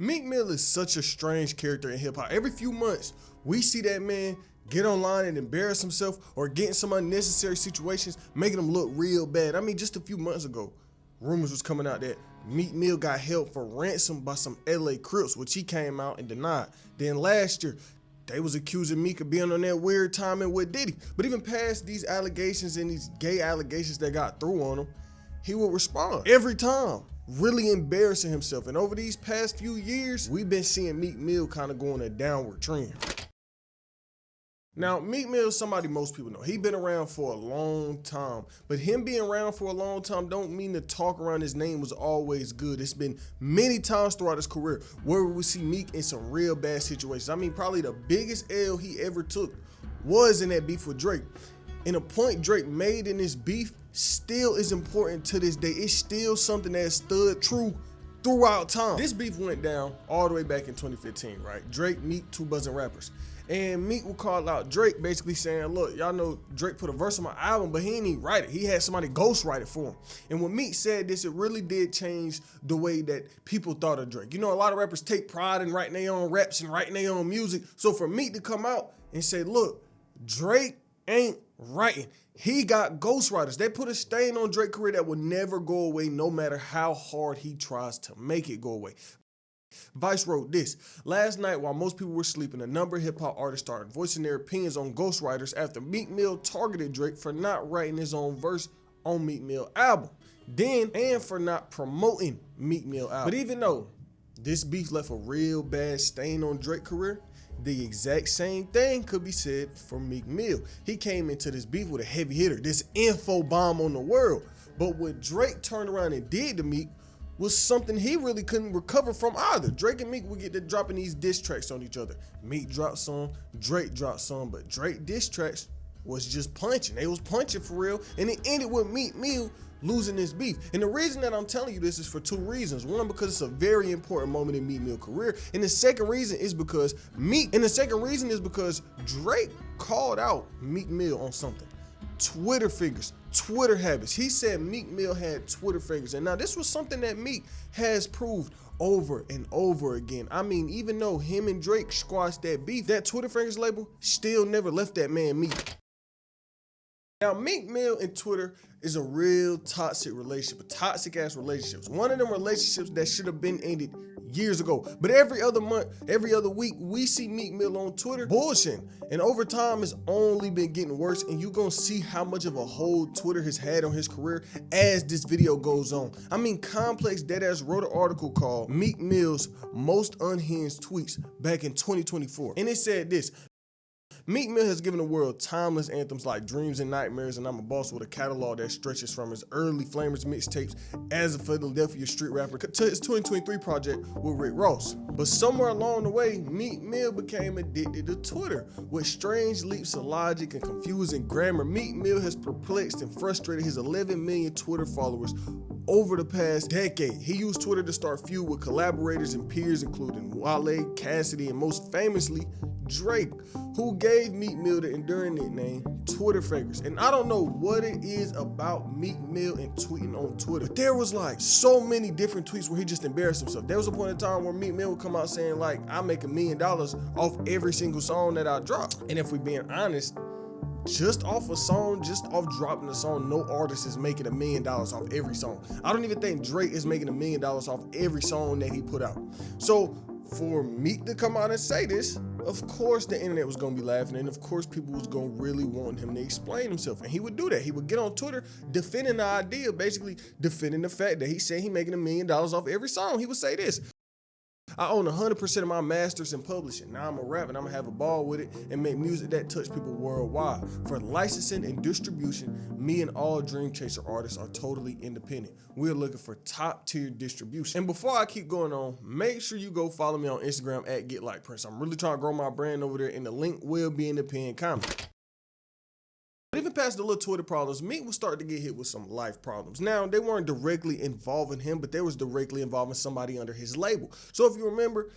Meek Mill is such a strange character in hip hop. Every few months, we see that man get online and embarrass himself or get in some unnecessary situations, making him look real bad. I mean, just a few months ago, rumors was coming out that Meek Mill got held for ransom by some LA Crips, which he came out and denied. Then last year, they was accusing Meek of being on that weird timing with Diddy. But even past these allegations and these gay allegations that got through on him, he would respond every time, really embarrassing himself. And over these past few years, we've been seeing Meek Mill kind of go on a downward trend. Now, Meek Mill is somebody most people know. He's been around for a long time, but him being around for a long time don't mean the talk around his name was always good. It's been many times throughout his career where we see Meek in some real bad situations. I mean, probably the biggest L he ever took was in that beef with Drake. And a point Drake made in this beef still is important to this day. It's still something that stood true throughout time. This beef went down all the way back in 2015, right? Drake, Meek, two buzzing rappers. And Meek would call out Drake basically saying, look, y'all know Drake put a verse on my album, but he didn't even write it. He had somebody ghost write it for him. And when Meek said this, it really did change the way that people thought of Drake. You know, a lot of rappers take pride in writing their own raps and writing their own music. So for Meek to come out and say, look, Drake ain't writing. He got ghostwriters. They put a stain on Drake's career that will never go away no matter how hard he tries to make it go away. Vice wrote this: last night while most people were sleeping, a number of hip hop artists started voicing their opinions on ghostwriters after Meek Mill targeted Drake for not writing his own verse on Meek Mill album, and for not promoting Meek Mill album. But even though this beef left a real bad stain on Drake's career, the exact same thing could be said for Meek Mill. He came into this beef with a heavy hitter, this info bomb on the world. But what Drake turned around and did to Meek was something he really couldn't recover from either. Drake and Meek would get to dropping these diss tracks on each other. Meek dropped some, Drake dropped some, but Drake diss tracks was just punching. They was punching for real, and it ended with Meek Mill losing this beef. And the reason that I'm telling you this is for two reasons. One, because it's a very important moment in Meek Mill's career, and the second reason is because Drake called out Meek Mill on something. Twitter figures, Twitter habits. He said Meek Mill had Twitter figures. And now this was something that Meek has proved over and over again. I mean, even though him and Drake squashed that beef, that Twitter fingers label still never left that man Meek. Now, Meek Mill and Twitter is a real toxic relationship, a toxic ass relationship. One of them relationships that should have been ended years ago. But every other month, every other week, we see Meek Mill on Twitter bullshitting. And over time, it's only been getting worse. And you're going to see how much of a hold Twitter has had on his career as this video goes on. I mean, Complex Deadass wrote an article called Meek Mill's Most Unhinged Tweets back in 2024. And it said this: Meek Mill has given the world timeless anthems like Dreams and Nightmares and I'm a Boss, with a catalog that stretches from his early Flamers mixtapes as a Philadelphia street rapper to his 2023 project with Rick Ross. But somewhere along the way, Meek Mill became addicted to Twitter. With strange leaps of logic and confusing grammar, Meek Mill has perplexed and frustrated his 11 million Twitter followers over the past decade. He used Twitter to start feud with collaborators and peers, including Wale, Cassidy, and most famously, Drake, who gave Meek Mill the enduring nickname Twitter Fingers. And I don't know what it is about Meek Mill and tweeting on Twitter, but there was like so many different tweets where he just embarrassed himself. There was a point in time where Meek Mill would come out saying like, I make $1 million off every single song that I drop. And if we're being honest, just off a song, just off dropping a song, no artist is making $1 million off every song. I don't even think Drake is making $1 million off every song that he put out. So for Meek to come out and say this, of course the internet was gonna be laughing, and of course people was gonna really want him to explain himself. And he would do that. He would get on Twitter defending the idea, basically defending the fact that he said he making $1 million off every song. He would say this: I own 100% of my masters in publishing. Now I'm a rap and I'm gonna have a ball with it and make music that touch people worldwide. For licensing and distribution, me and all Dream Chaser artists are totally independent. We're looking for top tier distribution. And before I keep going on, make sure you go follow me on Instagram at GetLikePrincee. I'm really trying to grow my brand over there, and the link will be in the pinned comment. But even past the little Twitter problems, Meek was starting to get hit with some life problems. Now, they weren't directly involving him, but they was directly involving somebody under his label. So if you remember,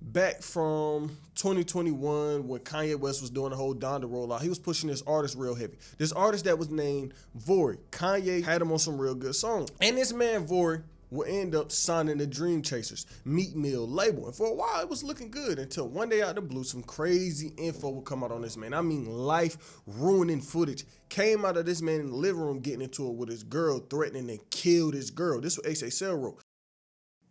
back from 2021 when Kanye West was doing the whole Donda rollout, he was pushing this artist real heavy. This artist that was named Vori. Kanye had him on some real good songs. And this man, Vori, would end up signing the Dream Chasers Meek Mill label. And for a while, it was looking good until one day out of the blue, some crazy info would come out on this man. I mean, life-ruining footage came out of this man in the living room getting into it with his girl, threatening to kill this girl. This was Ace Cell wrote.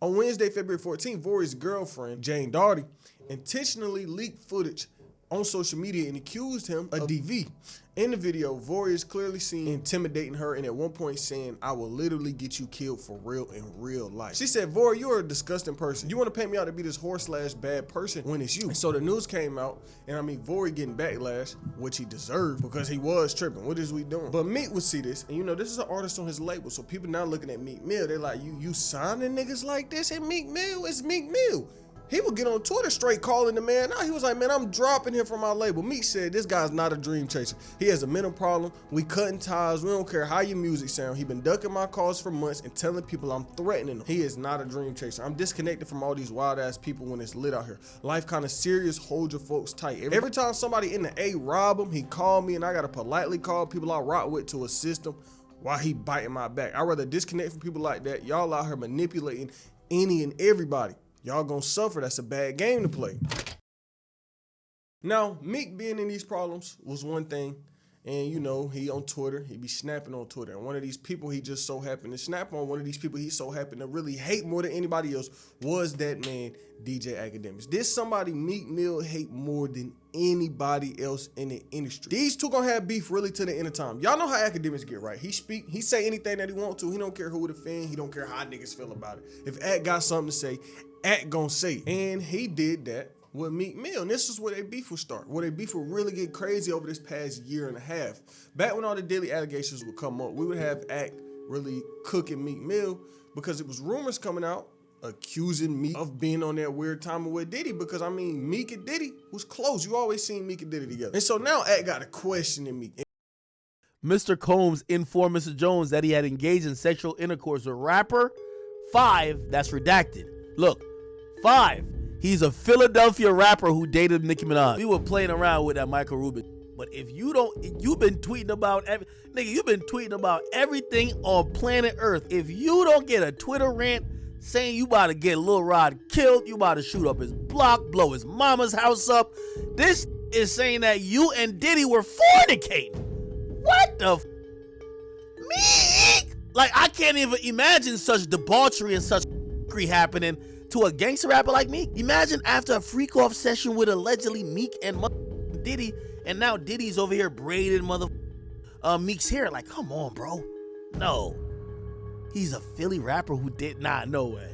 On Wednesday, February 14th, Vori's girlfriend, Jane Daugherty, intentionally leaked footage on social media and accused him of DV. In the video, Vori is clearly seen intimidating her and at one point saying, "I will literally get you killed for real in real life." She said, "Vori, you're a disgusting person. You want to paint me out to be this whore/bad person when it's you." And so the news came out, and I mean, Vori getting backlash, which he deserved because he was tripping. What is we doing? But Meek would see this, and you know, this is an artist on his label, so people now looking at Meek Mill, they're like, you signing niggas like this? And Meek Mill is Meek Mill. He would get on Twitter straight calling the man out. He was like, "Man, I'm dropping him from my label." Meek said, "This guy's not a dream chaser. He has a mental problem. We cutting ties. We don't care how your music sound. He been ducking my calls for months and telling people I'm threatening him. He is not a dream chaser. I'm disconnected from all these wild ass people when it's lit out here. Life kind of serious. Hold your folks tight." Every time somebody in the A rob him, he called me and I got to politely call people I rock with to assist him while he biting my back. I'd rather disconnect from people like that. Y'all out here manipulating any and everybody. Y'all gonna suffer. That's a bad game to play. Now, Meek being in these problems was one thing. And you know, he on Twitter, he be snapping on Twitter. And one of these people he just so happened to snap on, one of these people he so happened to really hate more than anybody else was that man, DJ Academics. This somebody Meek Mill hate more than anybody else in the industry. These two gonna have beef really to the end of time. Y'all know how Academics get, right? He speak, he say anything that he want to. He don't care who would offend. He don't care how niggas feel about it. If Act got something to say, Act gonna say it. And he did that with Meek Mill, and this is where their beef would start, where their beef would really get crazy over this past year and a half. Back when all the daily allegations would come up, we would have Act really cooking Meek Mill because it was rumors coming out accusing Meek of being on that weird timing with Diddy, because I mean, Meek and Diddy was close. You always seen Meek and Diddy together. And so now Act got a question in Meek. Mr. Combs informed Mr. Jones that he had engaged in sexual intercourse with rapper 5, that's redacted. Look, 5. He's a Philadelphia rapper who dated Nicki Minaj. We were playing around with that Michael Rubin. But if you don't, you've been tweeting about, you've been tweeting about everything on planet Earth. If you don't get a Twitter rant saying you about to get Lil Rod killed, you about to shoot up his block, blow his mama's house up, this is saying that you and Diddy were fornicating. What the Meek? Like, I can't even imagine such debauchery and such happening to a gangster rapper like Meek. Imagine after a freak-off session with allegedly Meek and Diddy, and now Diddy's over here braiding Meek's hair. Like, come on, bro. No. He's a Philly rapper who did not. No way.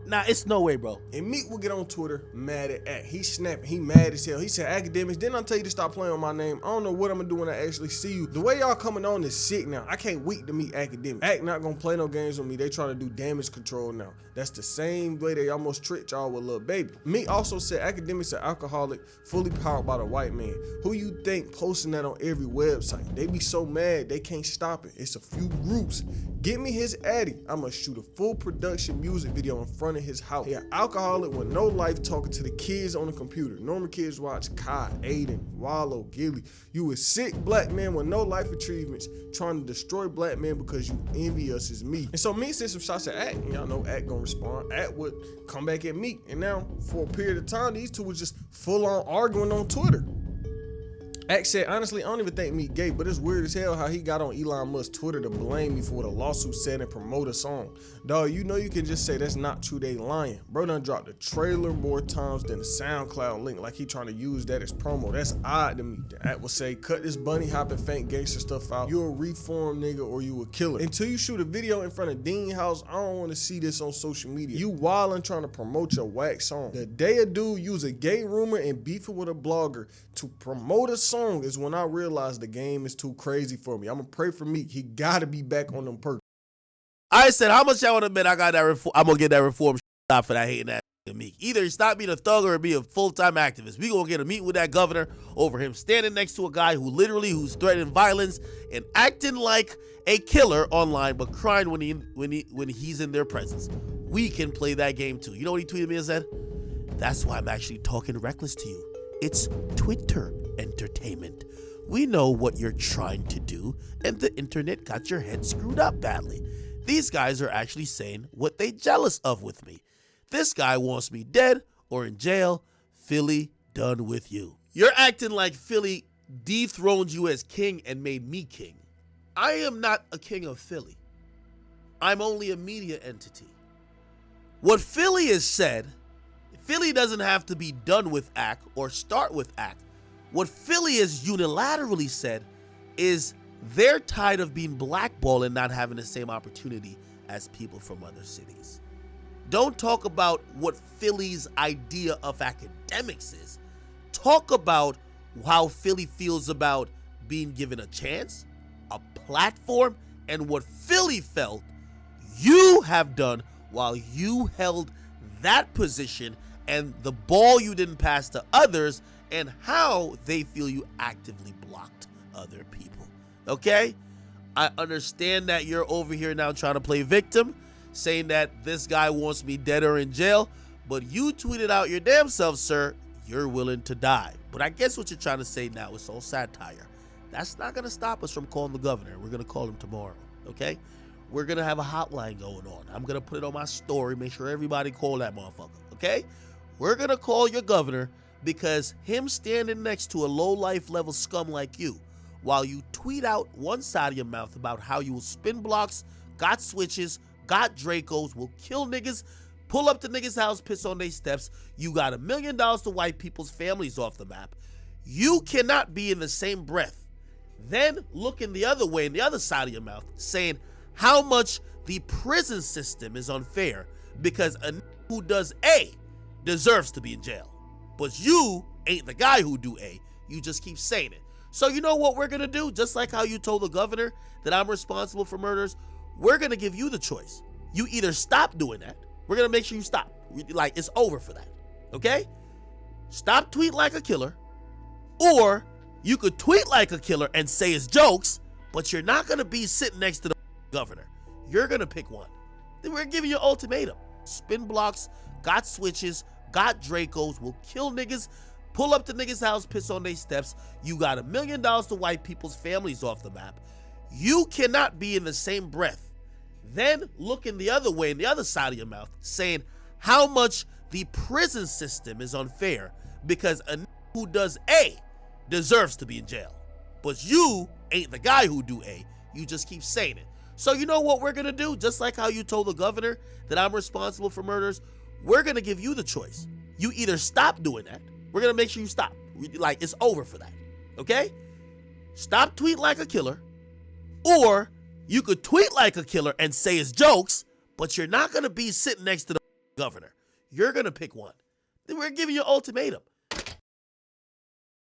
Nah, it's no way, bro. And Meek will get on Twitter mad at Act. He's snapping. He mad as hell. He said, "Academics, didn't I tell you to stop playing on my name? I don't know what I'm gonna do when I actually see you. The way y'all coming on is sick now. I can't wait to meet Academics. Act not gonna play no games with me. They trying to do damage control now. That's the same way they almost tricked y'all with Lil Baby." Meek also said, "Academics are alcoholic, fully powered by the white man. Who you think posting that on every website? They be so mad they can't stop it. It's a few groups. Get me his addy. I'ma shoot a full production music video in front of his house. He an alcoholic with no life, talking to the kids on the computer. Normal kids watch Kai, Aiden, Wallow, Gilly. You a sick black man with no life achievements trying to destroy black men because you envy us as me." And so Meek sent some shots at Act, and y'all know Act gonna respond. Act would come back at Meek, and now for a period of time, these two was just full on arguing on Twitter. Act said, "Honestly, I don't even think Meek gay, but it's weird as hell how he got on Elon Musk's Twitter to blame me for what a lawsuit said and promote a song. Dog, you know you can just say that's not true, they lying. Bro done dropped the trailer more times than the SoundCloud link, like he trying to use that as promo. That's odd to me." Act will say, "Cut this bunny hopping fake gangster stuff out. You a reformed nigga or you a killer. Until you shoot a video in front of Dean House, I don't want to see this on social media. You wildin' trying to promote your whack song. The day a dude use a gay rumor and beefing with a blogger to promote a song is when I realized the game is too crazy for me. I'm gonna pray for Meek. He gotta be back on them perks." I said, how much y'all want to bet I got that I'm going to get that reform stop for that hating that Meek. Either he stop being a thug or be a full-time activist. We going to get a meet with that governor over him standing next to a guy who's threatening violence and acting like a killer online, but crying when he's in their presence. We can play that game too. You know what he tweeted me and said? "That's why I'm actually talking reckless to you. It's Twitter entertainment. We know what you're trying to do, and the internet got your head screwed up badly. These guys are actually saying what they jealous of with me. This guy wants me dead or in jail. Philly, done with you. You're acting like Philly dethroned you as king and made me king. I am not a king of Philly. I'm only a media entity. What Philly has said, Philly doesn't have to be done with act or start with act. What Philly has unilaterally said is they're tired of being blackballed and not having the same opportunity as people from other cities. Don't talk about what Philly's idea of academics is. Talk about how Philly feels about being given a chance, a platform, and what Philly felt you have done while you held that position and the ball you didn't pass to others, and how they feel you actively blocked other people. Okay? I understand that you're over here now trying to play victim, saying that this guy wants me dead or in jail, but you tweeted out your damn self, sir, you're willing to die. But I guess what you're trying to say now is all satire. That's not going to stop us from calling the governor. We're going to call him tomorrow, okay? We're going to have a hotline going on. I'm going to put it on my story, make sure everybody call that motherfucker, okay? We're going to call your governor because him standing next to a low-life level scum like you, while you tweet out one side of your mouth about how you will spin blocks, got switches, got Dracos, will kill niggas, pull up to niggas' house, piss on their steps, you got $1 million to wipe people's families off the map. You cannot be in the same breath then looking the other way in the other side of your mouth saying how much the prison system is unfair because a who does A deserves to be in jail. But you ain't the guy who do A. You just keep saying it. So you know what we're going to do? Just like how you told the governor that I'm responsible for murders, we're going to give you the choice. You either stop doing that. We're going to make sure you stop. Like, it's over for that. Okay? Stop tweeting like a killer. Or you could tweet like a killer and say it's jokes, but you're not going to be sitting next to the governor. You're going to pick one. Then we're giving you an ultimatum. Spin blocks, got switches, got Dracos, will kill niggas, pull up to niggas' house, piss on their steps. You got $1 million to wipe people's families off the map. You cannot be in the same breath then looking the other way in the other side of your mouth saying how much the prison system is unfair because a who does A deserves to be in jail. But you ain't the guy who do A. You just keep saying it. So you know what we're going to do? Just like how you told the governor that I'm responsible for murders, we're going to give you the choice. You either stop doing that. We're going to make sure you stop. Like, it's over for that. Okay? Stop tweeting like a killer. Or you could tweet like a killer and say it's jokes, but you're not going to be sitting next to the governor. You're going to pick one. Then we're giving you an ultimatum.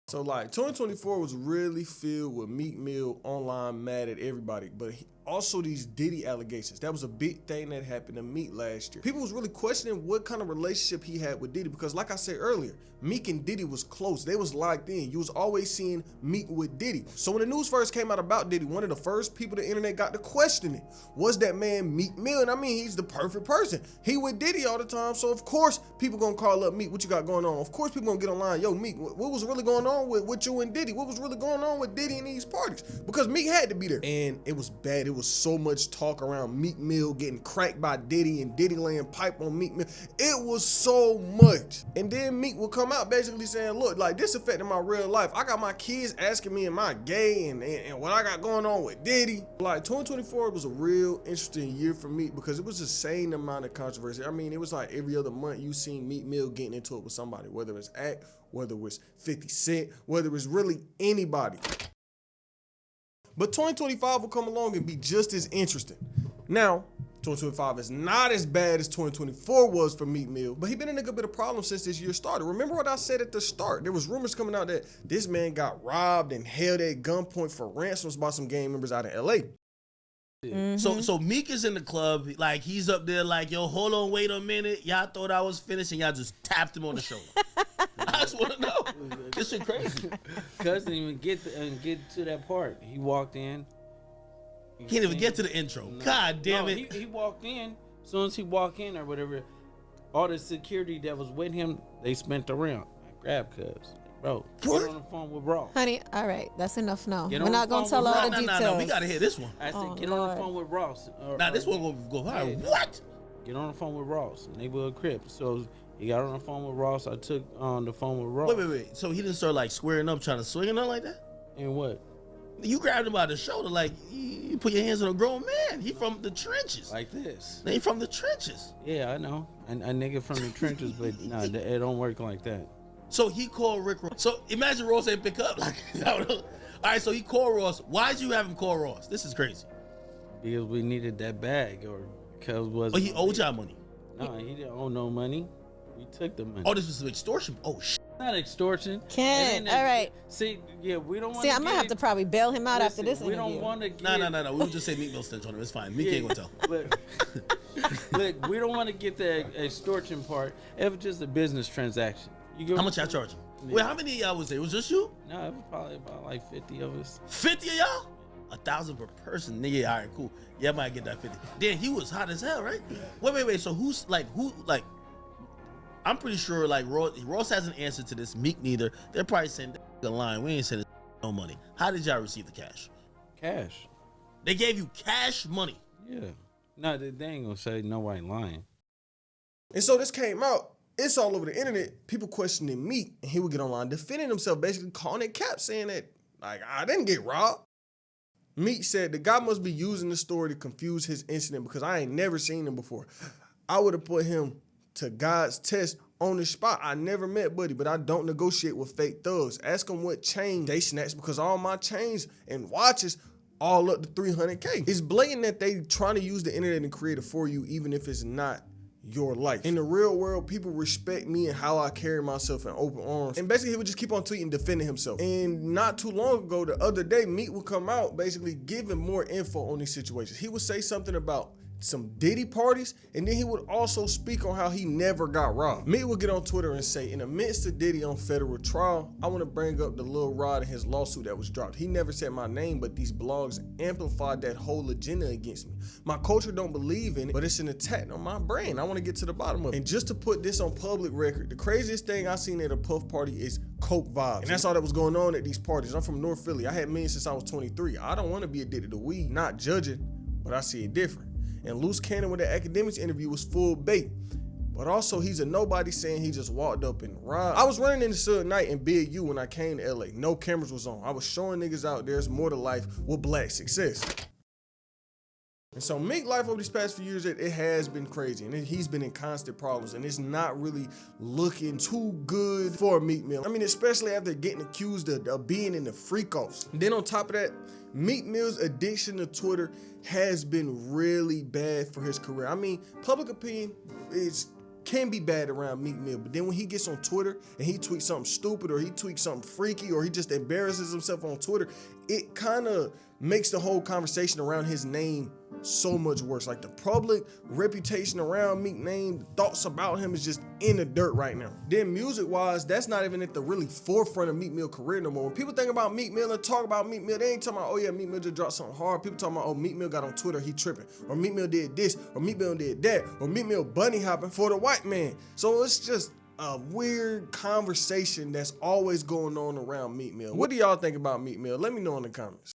So, like, 2024 was really filled with Meek Mill online mad at everybody, but also these Diddy allegations. That was a big thing that happened to Meek last year. People was really questioning what kind of relationship he had with Diddy because, like I said earlier, Meek and Diddy was close. They was locked in. You was always seeing Meek with Diddy. So when the news first came out about Diddy, one of the first people the internet got to questioning was that man Meek Mill. And I mean, he's the perfect person. He with Diddy all the time. So of course, people gonna call up Meek, what you got going on? Of course, people gonna get online, yo, Meek, what was really going on with you and Diddy? What was really going on with Diddy in these parties? Because Meek had to be there. And it was bad. It was so much talk around Meek Mill getting cracked by Diddy and Diddy laying pipe on Meek Mill. It was so much. And then Meek will come out basically saying, look, like, this affected my real life. I got my kids asking me, am I gay? And what I got going on with Diddy. Like, 2024 was a real interesting year for Meek because it was the same amount of controversy. I mean, it was like every other month you seen Meek Mill getting into it with somebody, whether it's Act, whether it was 50 Cent, whether it was really anybody. But 2025 will come along and be just as interesting. Now, 2025 is not as bad as 2024 was for Meek Mill, but he been in a good bit of problems since this year started. Remember what I said at the start? There was rumors coming out that this man got robbed and held at gunpoint for ransoms by some gang members out in LA. Mm-hmm. So Meek is in the club, like he's up there like, yo, hold on, wait a minute. Y'all thought I was finished and y'all just tapped him on the shoulder. I just want to know. This shit crazy. Cuz didn't even get to that part. He walked in. Can't even get to the intro. No. God damn it. He walked in. As soon as he walked in or whatever, all the security that was with him, they spent around. I grabbed Cuz. Bro, What? get on the phone with Ross. Honey, all right, that's enough now. Get We're on not the gonna phone tell with all Ross. the No, details. we gotta hear this one. I said, Oh, get on Lord. the phone with Ross. Now this one gonna go viral. What? Get on the phone with Ross, neighborhood Crip. So he got on the phone with Ross. I took on the phone with Ross. Wait. So he didn't start like squaring up, trying to swing or nothing like that? And what? You grabbed him by the shoulder, like you put your hands on a grown man. He from the trenches. Like this. He from the trenches. Yeah, I know. A nigga from the trenches, but nah, it don't work like that. So he called Rick Ross. So imagine Ross ain't pick up. Like, all right, so he called Ross. Why'd you have him call Ross? This is crazy. Because we needed that bag, or because was. But he owed y'all money. No, he didn't owe no money. We took the money. Oh, this was some extortion. Oh, shit. Not extortion. Ken, It ain't all right. See, yeah, we don't want. See, I'm gonna have to probably bail him out after this We interview. don't want to get. No. We would just say Meek Mill stench on him. It's fine. Meek ain't gonna tell. Look, we don't want to get the extortion part. It was just a business transaction. You get How what much y'all I'm charging? Yeah. Wait, how many of y'all was there? It was just you? saying? No, it was probably about like 50 of us. 50 of y'all? 1,000 per person. Nigga, all right, cool. Yeah, I might get that 50. Then he was hot as hell, right? Wait. So who, I'm pretty sure, like, Ross has an answer to this. Meek neither. They're probably saying, the line, we ain't sending no money. How did y'all receive the cash? Cash. They gave you cash money. Yeah. No, they ain't gonna say nobody lying. And so this came out. It's all over the internet. People questioning Meek, and he would get online defending himself, basically calling it cap, saying that, like, I didn't get robbed. Meek said the guy must be using the story to confuse his incident because I ain't never seen him before. I would have put him to God's test on the spot. I never met Buddy, but I don't negotiate with fake thugs. Ask him what chain they snatched because all my chains and watches all up to 300K. It's blatant that they trying to use the internet and create it for you, even if it's not your life. In the real world, people respect me and how I carry myself in open arms. And basically, he would just keep on tweeting, defending himself. And not too long ago, the other day, Meek would come out basically giving more info on these situations. He would say something about some Diddy parties, and then he would also speak on how he never got robbed. Meek would get on Twitter and say, in the midst of Diddy on federal trial, I want to bring up the Lil Rod and his lawsuit that was dropped. He never said my name, but these blogs amplified that whole agenda against me. My culture don't believe in it, but it's an attack on my brain. I want to get to the bottom of it. And just to put this on public record, the craziest thing I seen at a Puff party is coke vibes. And that's all that was going on at these parties. I'm from North Philly. I had millions since I was 23. I don't want to be addicted to weed, not judging, but I see it different. And Loose Cannon with the academics interview was full bait. But also he's a nobody saying he just walked up and robbed. I was running into Suge Knight and Big U when I came to LA. No cameras was on. I was showing niggas out there's more to life with black success. And so Meek life over these past few years, it has been crazy. And he's been in constant problems. And it's not really looking too good for Meek Mill. I mean, especially after getting accused of being in the freak-offs. And then on top of that, Meek Mill's addiction to Twitter has been really bad for his career. I mean, public opinion can be bad around Meek Mill, but then when he gets on Twitter and he tweets something stupid or he tweets something freaky or he just embarrasses himself on Twitter, it kind of makes the whole conversation around his name so much worse. Like the public reputation around Meek name, the thoughts about him is just in the dirt right now. Then music-wise, that's not even at the really forefront of Meek Mill career no more. When people think about Meek Mill and talk about Meek Mill, they ain't talking about, oh yeah, Meek Mill just dropped something hard. People talking about, oh, Meek Mill got on Twitter, he tripping. Or Meek Mill did this, or Meek Mill did that, or Meek Mill bunny hopping for the white man. So it's just a weird conversation that's always going on around Meek Mill. What do y'all think about Meek Mill? Let me know in the comments.